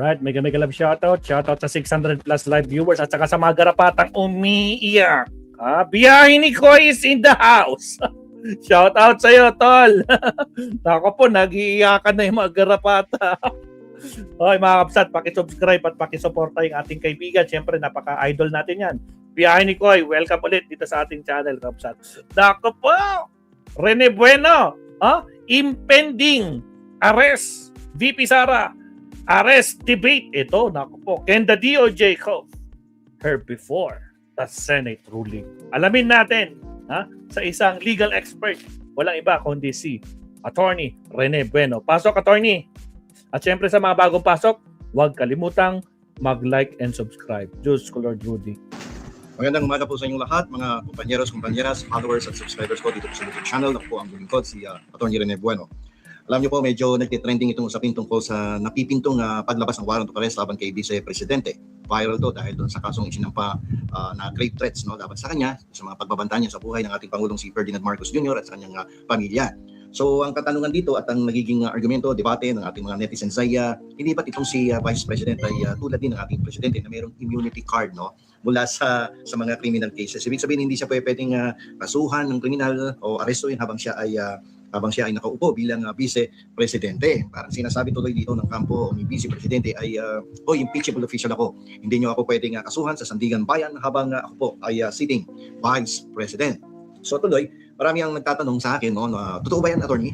Alright, mega love shoutout. Shoutout sa 600 plus live viewers at saka sa mga garapatang umiiyak. Biyahe ni Koy is in the house. Shoutout sa'yo, tol. Ako po, nag-iiyakan na yung mga garapata. Okay, mga kapsat, pakisubscribe at pakisuporta yung ating kaibigan. Siyempre, napaka-idol natin yan. Biyahe ni Koy, welcome ulit dito sa ating channel, kapsat. Dako po, Rene Bueno, impending arrest, VP Sara, arrest debate. Ito, naku po, can the DOJ call her before the Senate ruling? Alamin natin sa isang legal expert, walang iba kundi si Attorney Rene Bueno. Pasok, Attorney! At syempre sa mga bagong pasok, huwag kalimutang mag-like and subscribe. Diyos ko, Lord Rudy. Magandang umaga po sa inyong lahat, mga kumpanyeros, kumpanyeras, followers at subscribers ko dito po sa YouTube channel. Ako po ang lingkod, si Attorney Rene Bueno. Alam niyo po, medyo nagtitrending itong usapin tungkol sa napipintong paglabas ng warrant of arrest laban kay Vice Presidente. Viral to dahil doon sa kasong isinampa na grave threats laban sa kanya, sa mga pagbabanta niya sa buhay ng ating Pangulong si Ferdinand Marcos Jr. at sa kanyang pamilya. So ang katanungan dito at ang nagiging argumento, debate ng ating mga netizens ay hindi ba't itong si Vice President ay tulad din ng ating Presidente na mayroong immunity card mula sa mga criminal cases. Ibig sabihin hindi siya pwedeng kasuhan ng kriminal o arestuhin habang siya ay nakaupo bilang Vice Presidente. Parang sinasabi tuloy dito ng kampo ni Vice Presidente ay impeachable official ako. Hindi niyo ako pwedeng kasuhan sa Sandigan Bayan habang ako po ay sitting Vice President. So tuloy, marami ang nagtatanong sa akin, totoo ba yan, Attorney?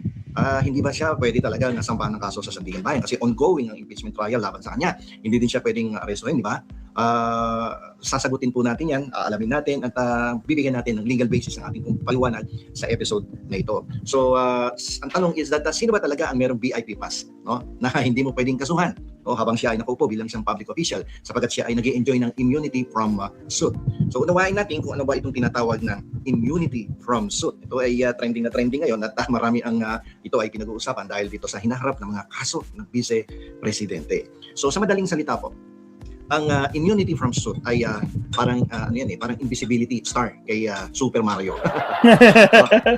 Hindi ba siya pwede talaga nasampahan ng kaso sa Sandigan Bayan? Kasi ongoing ang impeachment trial laban sa kanya. Hindi din siya pwedeng arestuhin, di ba? Sasagutin po natin yan, alamin natin at bibigyan natin ng legal basis ng ating paliwanag sa episode na ito. So, ang tanong is that sino ba talaga ang merong VIP pass na hindi mo pwedeng kasuhan habang siya ay nakaupo bilang isang public official sapagkat siya ay nag-i-enjoy ng immunity from suit. So, unawain natin kung ano ba itong tinatawag na immunity from suit. Ito ay trending na trending ngayon at marami ang ito ay pinag-uusapan dahil dito sa hinaharap ng mga kaso ng Vice Presidente. So, sa madaling salita po, ang immunity from suit ay parang parang invisibility star kay Super Mario.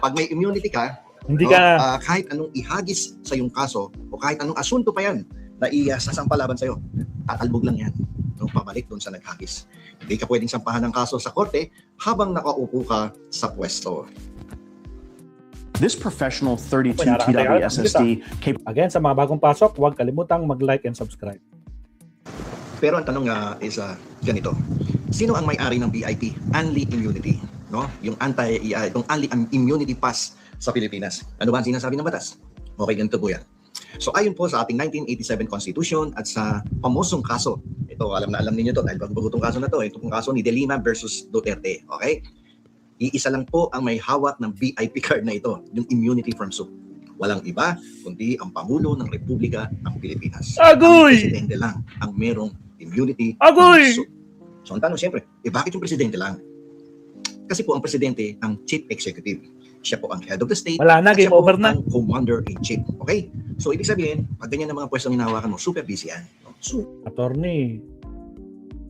Pag may immunity ka, hindi ka kahit anong ihagis sa iyong kaso o kahit anong asunto pa yan na isasampa laban sa iyo, tatalbog lang yan. Pabalik doon sa naghagis. Hindi ka pwedeng sampahan ng kaso sa korte habang nakaupo ka sa pwesto. This professional 32 TW SSD Again, sa mga bagong pasok, huwag kalimutang mag-like and subscribe. Pero ang tanong is ganito. Sino ang may-ari ng VIP? Only immunity, Yung itong only immunity pass sa Pilipinas. Ano ba ang sinasabi ng batas? Okay, ganito po yan. So ayon po sa ating 1987 Constitution at sa pamosong kaso, ito alam na alam niyo to dahil bago-bago itong kaso na to, itong kaso ni De Lima versus Duterte, okay? Iisa lang po ang may hawak ng VIP card na ito, yung immunity from suit. Walang iba kundi ang Pangulo ng Republika ng Pilipinas. Agoy! Ang Presidente lang ang merong immunity Agoy! from suit. So ang tanong siyempre, bakit yung Presidente lang? Kasi po ang Presidente ang Chief Executive. Siya po ang head of the state. Wala na, game over na. Ang commander-in-chief. Okay? So, ibig sabihin, pag ganyan ang mga pwestong hinahawakan mo, super busy yan. So, Attorney,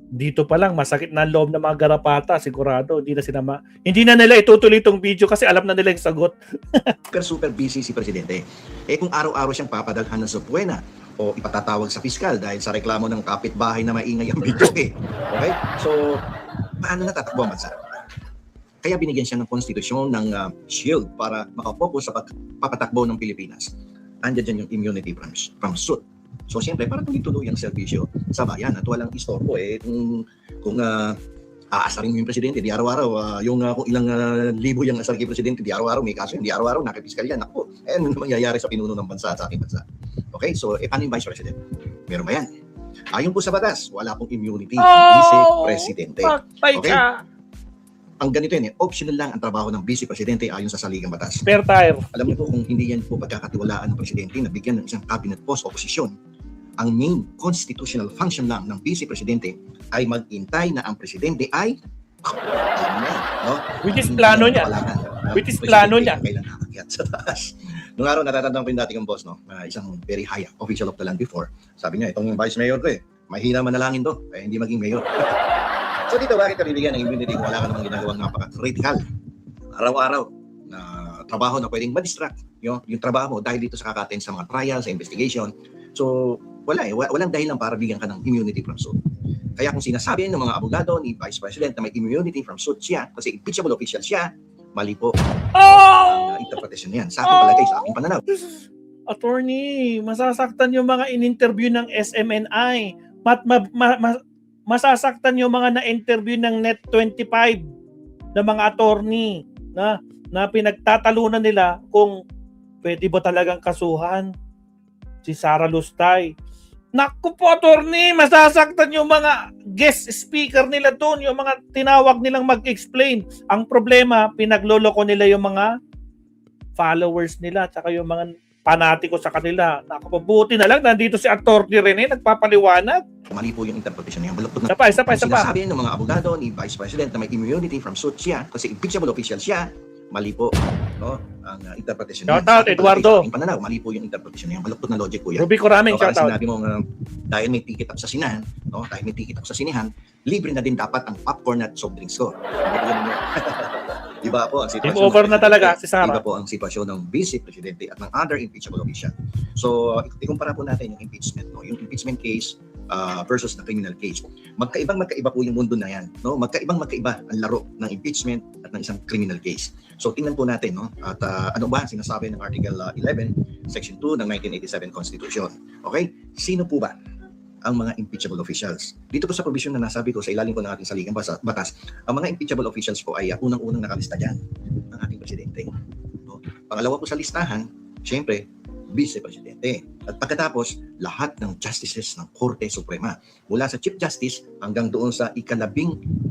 dito pa lang masakit na ang loob ng mga garapata, sigurado. Hindi na nila itutuloy itong video kasi alam na nila yung sagot. super busy si Presidente. Kung araw-araw siyang papadalhan ng subpoena o ipatatawag sa piskal dahil sa reklamo ng kapitbahay na maingay ang video Okay? So, paano natatakbo ang bansa? Kaya binigyan siya ng konstitusyon ng shield para makapokus sa papatakbo ng Pilipinas. Andiyan dyan yung immunity from suit. So siyempre, para tuloy-tuloy ang serbisyo sa bayan at walang istorbo kung aasarin mo yung Presidente, di araw-araw, kung ilang libo yung asar kay Presidente, di araw-araw may kaso, di araw-araw nakipiskal yan. Ako, ano mangyayari sa pinuno ng bansa at sa ating bansa? Okay, so paano yung Vice President? Meron ba yan? Ayon po sa batas, wala pong immunity Vice Presidente. Okay? Ang ganito yan, optional lang ang trabaho ng Vice Presidente ayon sa saligang batas. Spare tire. Alam niyo po kung hindi yan po pagkakatiwalaan ng Presidente na bigyan ng isang cabinet post o posisyon, ang main constitutional function lang ng Vice Presidente ay mag-intay na ang Presidente ay Which is plano niya. Which is plano niya. Kailan nakakyat sa taas. Noong araw, natatandaan ko yung dating boss, isang very high official of the land before. Sabi niya, itong Vice Mayor ko mahina manalangin to, kaya hindi maging mayor. So dito, bakit bibigyan ng immunity kung wala ka namang ginagawang napaka-critical araw-araw na trabaho na pwedeng ma-distract yung trabaho mo dahil dito sa kaka-attend sa mga trial, sa investigation. So, Wala walang dahilan para bigyan ka ng immunity from suit. Kaya kung sinasabi ng mga abogado ni Vice President na may immunity from suit siya kasi impeachable official siya, mali po ang interpretation niyan. Sa akin palagay, sa aking pananaw. Attorney, masasaktan yung mga in-interview ng SMNI. Masasaktan yung mga na-interview ng Net25 na mga attorney na pinagtatalunan nila kung pwede ba talagang kasuhan si Sara Lustay. Naku po, attorney, masasaktan yung mga guest speaker nila doon, yung mga tinawag nilang mag-explain. Ang problema, pinagloloko nila yung mga followers nila tsaka yung mga panatiko sa kanila. Nakapabuti na lang, nandito si attorney Rene, nagpapaliwanag. Mali po yung interpretation niya. Isa pa. Sinasabi ng mga abogado ni Vice President na may immunity from suit siya kasi impeachable official siya, mali po, no? Ang interpretation niya. Shout out, Eduardo. Sa pananaw, mali po yung interpretation niya. Malupot na logic po yan. Ruby Coraming, So, shout out. sinabi mo dahil may ticket ako sa sinahan, no? Dahil may ticket ako sa sinihan, libre na din dapat ang popcorn at soft drinks ko. Iba po ang sitwasyon. Game over na talaga si Sara. Iba po ang sitwasyon ng Vice Presidente at ng other impeachable official. So, ikumpara po natin yung impeachment, no? Yung impeachment case versus the criminal case. Magkaiba po yung mundo na yan, no? Magkaiba ang laro ng impeachment at ng isang criminal case. So, tingnan po natin, no? At ano ba ang sinasabi ng Article 11, Section 2 ng 1987 Constitution? Okay? Sino po ba ang mga impeachable officials? Dito po sa provision na nasabi ko sa ilalim po ng ating saligang batas, ang mga impeachable officials po ay unang-unang nakalista dyan ng ating presidente. No? Pangalawa po sa listahan, syempre, Vice Presidente. At pagkatapos, lahat ng justices ng Korte Suprema. Mula sa Chief Justice hanggang doon sa ika-15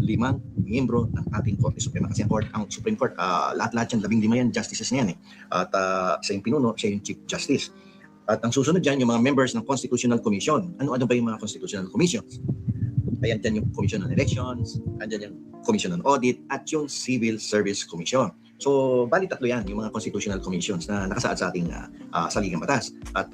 miyembro ng ating Korte Suprema. Kasi ang Supreme Court, lahat-lahat yan, 15 yan, justices niyan eh. At siya yung pinuno, siya yung Chief Justice. At ang susunod dyan, yung mga members ng Constitutional Commission. Ano ba yung mga Constitutional Commissions? Ayan dyan yung Commission on Elections, andyan yung Commission on Audit, at yung Civil Service Commission. So, bali tatlo yan, yung mga Constitutional Commissions na nakasaad sa ating saligang batas. At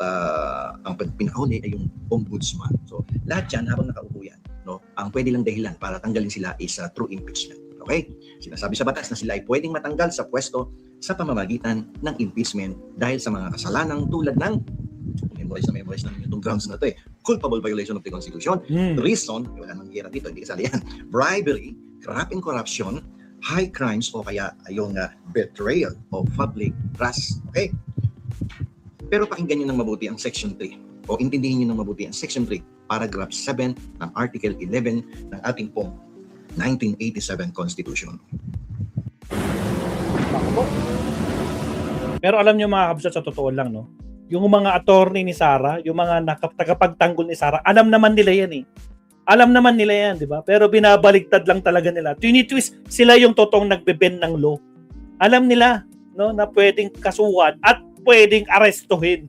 ang pinakahuli ay yung Ombudsman. So, lahat yan, habang nakaupo yan, no, ang pwede lang dahilan para tanggalin sila is through impeachment. Okay? Sinasabi sa batas na sila ay pwedeng matanggal sa pwesto sa pamamagitan ng impeachment dahil sa mga kasalanang tulad ng memorize namin itong grounds na ito eh. Culpable violation of the Constitution, treason, wala nang hira dito, hindi kasali yan, bribery, graft and corruption, high crimes o kaya yung betrayal of public trust. Okay? Pero pakinggan nyo ng mabuti ang Section 3 o intindihin nyo ng mabuti ang Section 3, Paragraph 7 ng Article 11 ng ating pong 1987 Constitution. Pero alam nyo mga kabsat, sa totoo lang, no? Yung mga attorney ni Sara, yung mga tagapagtanggol ni Sara, alam naman nila yan eh. Alam naman nila yan, di ba? Pero binabaligtad lang talaga nila. Tinitwist sila yung totoong nagbe-bend ng law. Alam nila, no, na pwedeng kasuhan at pwedeng arestuhin.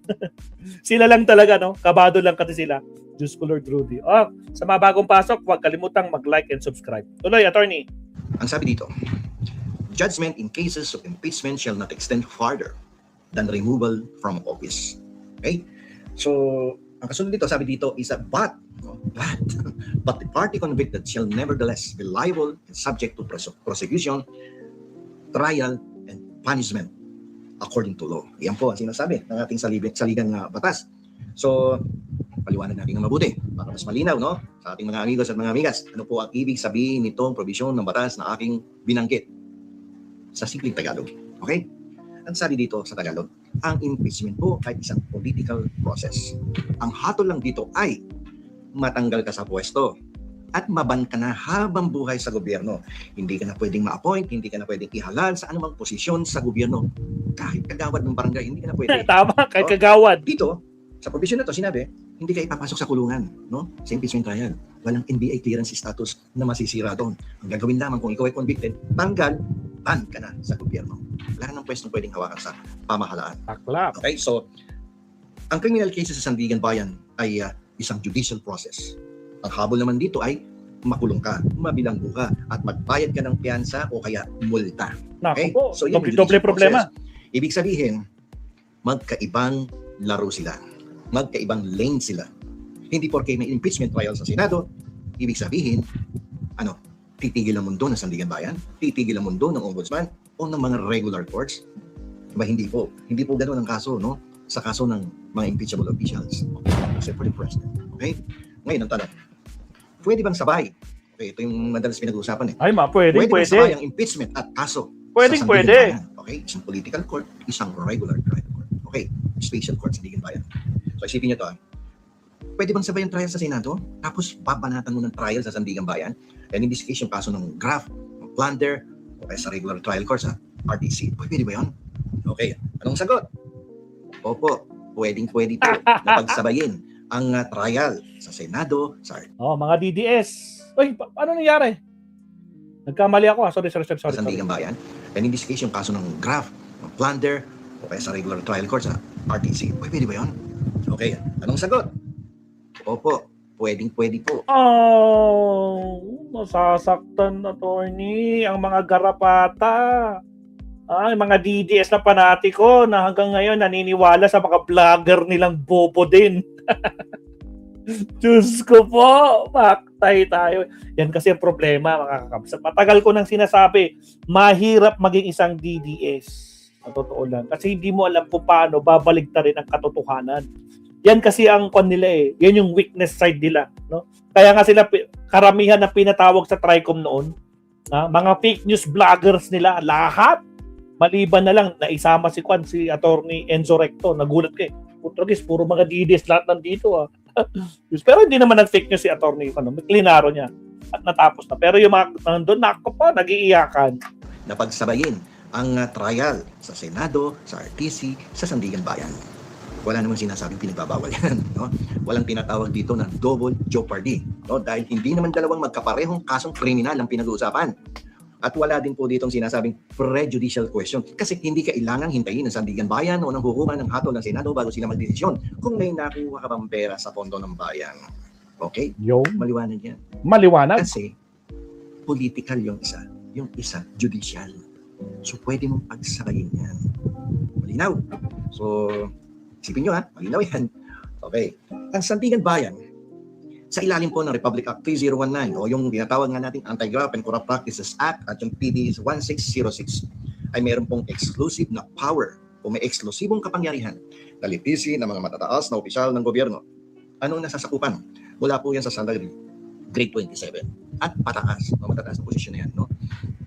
Sila lang talaga, no? Kabado lang kasi sila. Diyos ko Lord Rudy. Sa mga bagong pasok, huwag kalimutang mag-like and subscribe. Tuloy, attorney. Ang sabi dito, judgment in cases of impeachment shall not extend farther than removal from office. Okay? So, ang kasunod dito, sabi dito is but the party convicted shall nevertheless be liable and subject to prosecution, trial, and punishment according to law. Yan po ang sinasabi ng ating saligang batas. So, paliwanag natin ng mabuti para mas malinaw, no? Sa ating mga amigos at mga amigas, ano po ang ibig sabihin nitong probisyon ng batas na aking binanggit sa simpleng Tagalog. Okay? Ang sabi dito sa Tagalog, ang impeachment po ay isang political process. Ang hatol lang dito ay matanggal ka sa pwesto at maban ka na habang buhay sa gobyerno. Hindi ka na pwedeng ma-appoint, hindi ka na pwedeng ihalal sa anumang posisyon sa gobyerno. Kahit kagawad ng barangay, hindi ka na pwede. Tama, kahit kagawad. Dito, sa provision na to, sinabi, hindi ka ipapasok sa kulungan, no? Sa impeachment trial. Walang NBA clearance status na masisira doon. Ang gagawin lamang kung ikaw ay convicted, ban ka na sa gobyerno. Wala ka ng pwestong pwedeng hawakan sa pamahalaan. Taklap. Okay, so, ang criminal cases sa Sandigan Bayan ay isang judicial process. Ang habol naman dito ay makulong ka, mabilanggo ka, at magbayad ka ng piyansa o kaya multa. Naku Okay? po, So, yan ang doble judicial problema. process. Ibig sabihin, magkaibang laro sila. Magkaibang lane sila. Hindi porke may impeachment trial sa Senado, ibig sabihin, titigil ang mundo ng Sandigan Bayan, titigil ang mundo ng Ombudsman o ng mga regular courts. Diba, hindi po. Hindi po ganoon ang kaso, no? Sa kaso ng mga impeachable officials. except for the president. Okay? Ngayon, ang tanong, pwede bang sabay? Okay, ito yung madalas pinag-uusapan eh. Ay, pwede. Bang sabay ang impeachment at kaso Pwede. sa Sandigan Bayan? Okay, isang political court, isang regular trial court. Okay, special court sa Sandigan Bayan. So isipin nyo to, pwede bang sabay ang trial sa Senado? Tapos babanatan mo ng trial sa Sandigan Bayan? And in this case, yung kaso ng graft, ng plunder, o kaya sa regular trial court sa RTC. Pwede ba yun? Okay, anong sagot? Opo, pwede po na pagsabayin ang trial sa Senado, sa Mga DDS. Uy, paano nangyari? Nagkamali ako. Sorry. Sandigan Bayan. And in this case, yung kaso ng graft, ng plunder, o kaya sa regular trial court sa RTC. Pwede ba yun? Okay, anong sagot? Opo, pwede po. Nasasaktan, attorney, ang mga garapata. Yung mga DDS na panatiko na hanggang ngayon naniniwala sa mga vlogger nilang bobo din. Diyos ko po, maktay tayo. Yan kasi ang problema, mga kakabs. Matagal ko nang sinasabi, mahirap maging isang DDS. Sa totoo lang. Kasi hindi mo alam kung paano babaligtarin ang katotohanan. Yan kasi ang kon nila eh. Yan yung weakness side nila. No? Kaya nga sila, karamihan na pinatawag sa TRICOM noon, mga fake news vloggers nila, lahat. Maliban na lang na isama si Attorney Enzo Recto. Nagulat kayo. Putragis, puro mga DDS lahat nandito. Pero hindi naman nag-fake news si Attorney. May klinaro niya. At natapos na. Pero yung mga nandun, nag-iiyakan. Napagsabayin ang trial sa Senado, sa RTC, sa Sandigan Bayan. Wala namang sinasabing pinagbabawal yan. No? Walang tinatawag dito na double jeopardy. No? Dahil hindi naman dalawang magkaparehong kasong kriminal ang pinag-uusapan. At wala din po ditong sinasabing prejudicial question. Kasi hindi kailangang hintayin ng Sandigan Bayan o ng hukuman ng hatol ng Senado bago sila magdesisyon kung may nakuha ka bang pera sa pondo ng bayan. Okay? Maliwanag yan. Maliwanag? Kasi political yung isa judicial. So pwede mong pagsabayin yan. Malinaw. So isipin nyo malinaw yan. Okay. Ang Sandigan Bayan, sa ilalim po ng Republic Act 3019 o yung tinatawag nga nating Anti-Graft and Corrupt Practices Act at yung PD 1606 ay meron pong exclusive na power o may eksklusibong kapangyarihan na litisin ng mga matataas na opisyal ng gobyerno. Anong nasasakupan? Mula po yan sa salary grade 27 at pataas, matataas na posisyon na yan. No?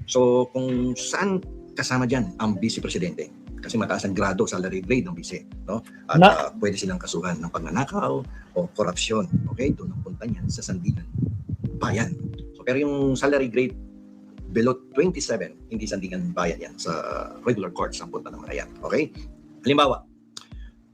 So kung saan kasama dyan ang vice presidente, kasi mataas ang grado salary grade ng vice, no? At pwede silang kasuhan ng pagnanakaw o korupsyon. Okay, doon ang punta niyan sa Sandigan Bayan. So, pero yung salary grade below 27, hindi Sandigan Bayan yan. Sa regular courts ang punta ng mga yan. Okay? Halimbawa,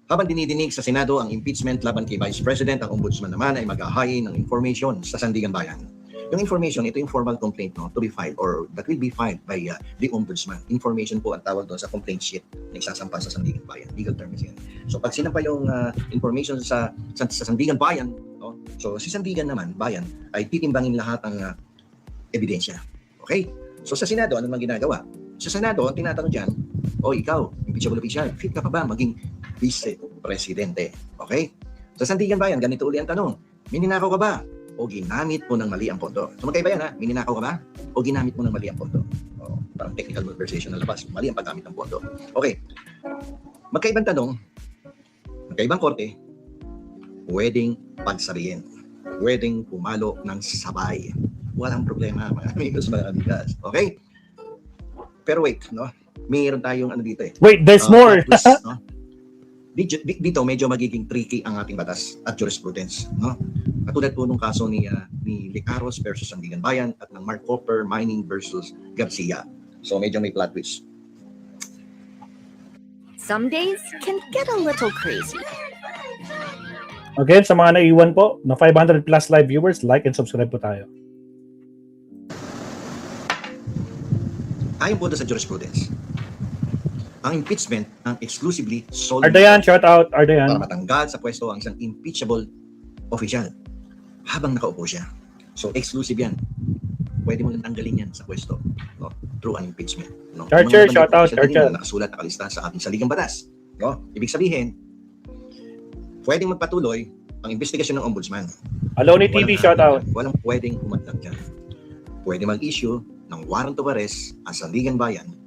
habang dinidinig sa Senado ang impeachment laban kay Vice President, ang Ombudsman naman ay mag-ahayin ng information sa Sandigan Bayan. Yung information, ito yung formal complaint to be filed or that will be filed by the Ombudsman. Information po ang tawag doon sa complaint sheet na isasampa sa Sandigan Bayan. Legal term yan. So pag sinampa yung information sa Sandigan Bayan, no? So si Sandigan naman, Bayan, ay titimbangin lahat ng ebidensya. Okay? So sa Senado, ano naman ginagawa? Sa Senado, ang tinatanong dyan, ikaw, impeachable official, fit ka pa ba maging vice presidente? Okay? Sa Sandigan Bayan, ganito uli ang tanong, mininakaw ka ba? O ginamit mo ng mali ang pondo? So magkaiba yan mininakaw ka ba? O ginamit mo ng mali ang pondo? Parang technical conversation na labas, mali ang paggamit ng pondo. Okay. Magkaibang tanong, magkaibang korte, pwedeng pagsabihin, pwedeng pumalo ng sabay. Walang problema, mga amigos, mga amigas. Okay? Pero wait, no? Mayroon tayong dito Wait, there's more. Twist, no? Dito medyo magiging tricky ang ating batas at jurisprudence, no? Katulad po nung kaso ni Licaros versus Sandigan Bayan at ng Mark Copper Mining versus Garcia. So medyo may plot twist. Some days can get a little crazy. Again, sa mga naiwan po, na 500 plus live viewers, like and subscribe po tayo. Ayon po sa jurisprudence, ang impeachment ang exclusively solely Ardayan, shout out, Ardayan. para matanggal sa pwesto ang isang impeachable official habang nakaupo siya. So exclusive yan. Pwede mo lang tanggalin yan sa pwesto, no? Through an impeachment. No? Churchill, shout out, Churchill. Nakasulat, nakalista sa ating saligang batas. No? Ibig sabihin, pwedeng magpatuloy ang investigasyon ng ombudsman. Aloni TV, shout out. Walang pwedeng umatlag dyan. Pwede mag-issue ng warrant of arrest ang Sandigan Bayan.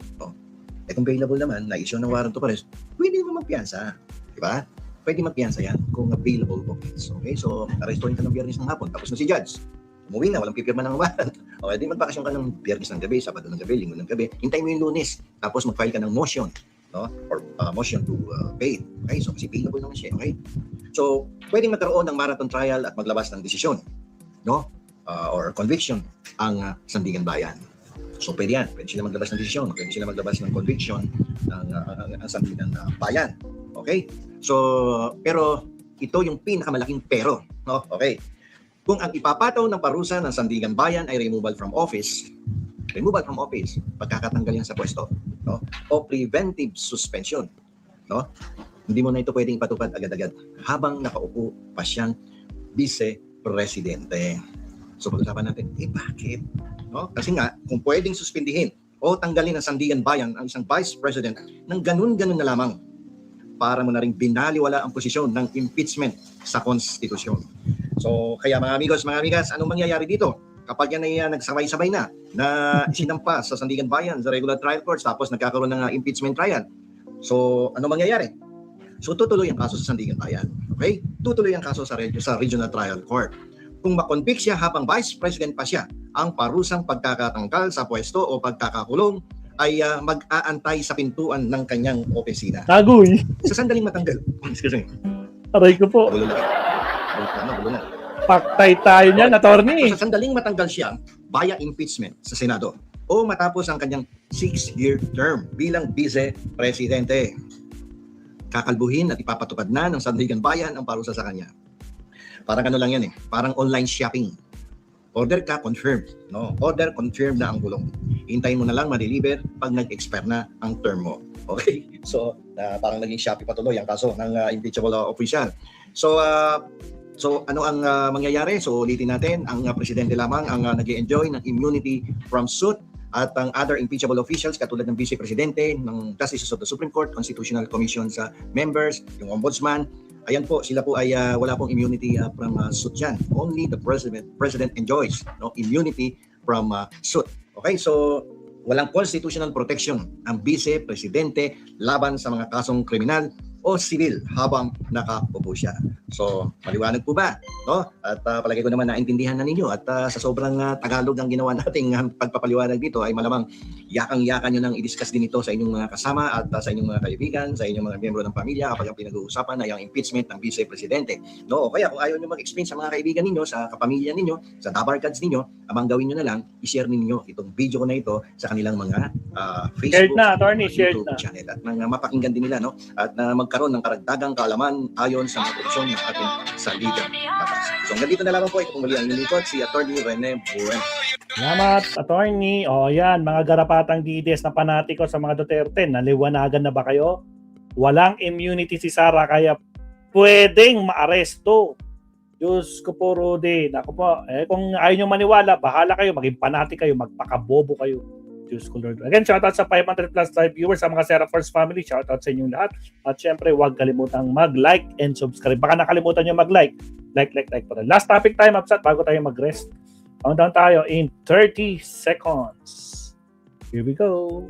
Kung available naman na issue ng warrant of arrest, pwede naman magpiyansa. Diba? pwede magpiyansa yan kung available bookies. Okay, so arestuhin ka ng Biyernes ng hapon, tapos na si judge. Umuwi na, walang pipirma ng warrant. Okay, di magbakasyon ka ng Biyernes ng gabi, Sabado ng gabi, Linggo ng gabi. Hintayin mo yung Lunes, tapos mag-file ka ng motion, no? Or motion to pay. Okay, so kasi payable naman siya. Okay, so pwedeng magkaroon ng marathon trial at maglabas ng desisyon, no? Or conviction ang Sandigan Bayan. So pwede yan, pwede sila maglabas ng desisyon, pwede sila maglabas ng conviction ng Sandigan Bayan. Okay? So, pero ito yung pinakamalaking pero, no? Okay. Kung ang ipapataw ng parusa ng Sandigan Bayan ay removal from office, pagkakatanggal yan sa pwesto, no? O preventive suspension, no? Hindi mo na ito pwedeng ipatupad agad-agad habang nakaupo pa siyang vice-presidente. So pag-usapan natin, bakit? No? Kasi nga, kung pwedeng suspindihin o tanggalin ng Sandigan Bayan ang isang vice president ng ganun-ganun na lamang para mo na rin binaliwala ang posisyon ng impeachment sa konstitusyon. So, kaya mga amigos, mga amigas, anong mangyayari dito? Kapag yan ay nagsabay-sabay na isinampa sa Sandigan Bayan sa regular trial courts tapos nagkakaroon ng impeachment trial. So, ano mangyayari? So, tutuloy ang kaso sa Sandigan Bayan. Okay? Tutuloy ang kaso sa regional trial court. Kung makonvict siya habang vice president pa siya, ang parusang pagkakatangkal sa pwesto o pagkakakulong ay mag-aantay sa pintuan ng kanyang opisina. Tagoy. Sa sandaling matanggal. Excuse me. Aray ko po. Gulo na. Paktay tayo niyan, attorney. So, sa sandaling matanggal siya via impeachment sa Senado o matapos ang kanyang 6-year term bilang vice-presidente. Kakalbuhin at ipapatupad na ng Sandigan Bayan ang parusa sa kanya. Parang ano lang yan parang online shopping. Order ka, confirm. No? Order, confirm na ang gulong. Hintayin mo na lang ma-deliver pag nag-expire na ang term mo. Okay? So, parang naging Shopee patuloy ang kaso ng impeachable official. So, ano ang mangyayari? So, ulitin natin, ang presidente lamang ang nag-enjoy ng immunity from suit at ang other impeachable officials katulad ng vice-presidente, ng Justices of the Supreme Court, Constitutional Commission sa members, yung ombudsman, ayan po, sila po ay wala pong immunity from suit yan. Only the president enjoys immunity from suit. Okay, so walang constitutional protection ang vice-presidente laban sa mga kasong kriminal o civil habang nakaupo siya. So, maliwanag po ba? No? At palagay ko naman naintindihan na ninyo at sa sobrang Tagalog ang ginawa nating pagpapaliwanag dito ay malamang yakang-yakan nyo nang i-discuss din ito sa inyong mga kasama at sa inyong mga kaibigan, sa inyong mga miyembro ng pamilya kapag ang pinag-uusapan ay ang impeachment ng vice-presidente. No? O kaya kung ayaw nyo mag-explain sa mga kaibigan ninyo, sa kapamilya ninyo, sa dabarkads ninyo, amang gawin nyo na lang, i-share ninyo itong video ko na ito sa kanilang mga Facebook, Shared na, attorney, shared YouTube na. channel at mapakinggan din nila, no? At magkaroon ng karagdagang kaalaman ayon sa mga produksyon ng ating saligang batas. So hanggang dito na lamang po, ito muli ang inyong si Atty. Rene Bueno. Salamat, attorney. O yan, mga garapatang DDS na panatiko sa mga Duterte, naliwanagan na ba kayo? Walang immunity si Sara kaya pwedeng maaresto. Diyos ko po, Rudy. Naku po, kung ayaw nyo maniwala, bahala kayo, maging panati kayo, magpakabobo kayo. Diyos ko, Lord. Again, shoutout sa 500 plus live viewers, sa mga Sarah First family. Shoutout sa inyong lahat. At syempre, huwag kalimutang mag-like and subscribe. Baka nakalimutan nyo mag-like. Like pa rin. Last topic time, Upsat, bago tayo mag-rest. Countdown tayo in 30 seconds. Here we go.